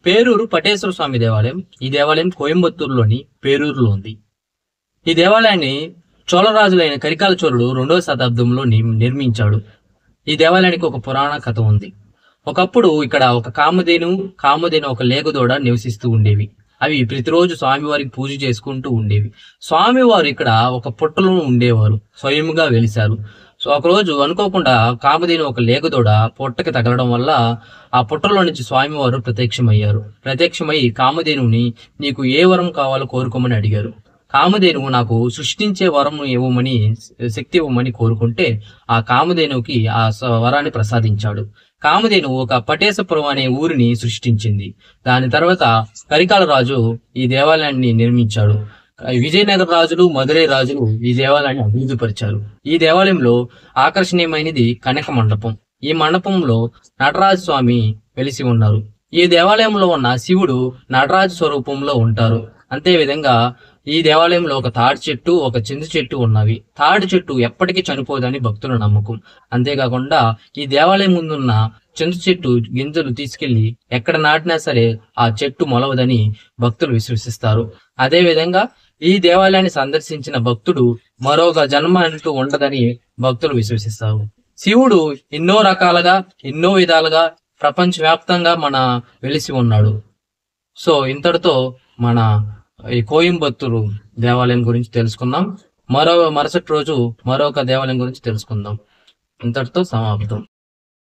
పేరూరు పటేశ్వర స్వామి దేవాలయం. ఈ దేవాలయం కోయంబత్తూరులోని పేరూరులో ఉంది. ఈ దేవాలయాన్ని చోళరాజులైన కరికాల చోళుడు 2వ శతాబ్దంలో నిర్మించాడు. ఈ దేవాలయానికి ఒక పురాణ కథ ఉంది. ఒకప్పుడు ఇక్కడ ఒక కామధేను ఒక లేగదూడ నివసిస్తూ ఉండేవి. అవి ప్రతిరోజు స్వామివారికి పూజ చేసుకుంటూ ఉండేవి. స్వామివారు ఇక్కడ ఒక పుట్టలో ఉండేవారు, స్వయంగా వెలిశారు. సో ఒకరోజు అనుకోకుండా కామధేను ఒక లేగదూడ పుట్టకి తగలడం వల్ల ఆ పుట్టలో నుంచి స్వామివారు ప్రత్యక్షమై కామధేనుని నీకు ఏ వరం కావాలో కోరుకోమని అడిగారు. కామధేనువు నాకు సృష్టించే వరం ఇవ్వమని, శక్తి ఇవ్వమని కోరుకుంటే ఆ కామధేనువుకి ఆ వరాన్ని ప్రసాదించాడు. కామధేనువు ఒక పటేశపురం అనే ఊరిని సృష్టించింది. దాని తర్వాత కరికాల రాజు ఈ దేవాలయాన్ని నిర్మించాడు. విజయనగర రాజులు, మధురై రాజులు ఈ దేవాలయాన్ని అభివృద్ధిపరిచారు. ఈ దేవాలయంలో ఆకర్షణీయమైనది కనక మండపం. ఈ మండపంలో నటరాజ స్వామి వెలిసి ఉన్నారు. ఈ దేవాలయంలో ఉన్న శివుడు నటరాజ స్వరూపంలో ఉంటారు. అంతేవిధంగా ఈ దేవాలయంలో ఒక తాడి చెట్టు, ఒక చింత చెట్టు ఉన్నవి. తాడి చెట్టు ఎప్పటికీ చనిపోదని భక్తుల నమ్మకం. అంతేకాకుండా ఈ దేవాలయం ముందున్న చింత చెట్టు గింజలు తీసుకెళ్లి ఎక్కడ నాటినా సరే ఆ చెట్టు మొలవదని భక్తులు విశ్వసిస్తారు. అదేవిధంగా ఈ దేవాలయాన్ని సందర్శించిన భక్తుడు మరొక జన్మ అంటూ ఉండదని భక్తులు విశ్వసిస్తారు. శివుడు ఎన్నో రకాలుగా, ఎన్నో విధాలుగా ప్రపంచవ్యాప్తంగా వెలిసి ఉన్నాడు. సో ఇంతటితో మన ఈ కోయంబత్తూరు దేవాలయం గురించి తెలుసుకుందాం. మరుసటి రోజు మరొక దేవాలయం గురించి తెలుసుకుందాం. ఇంతటితో సమాప్తం.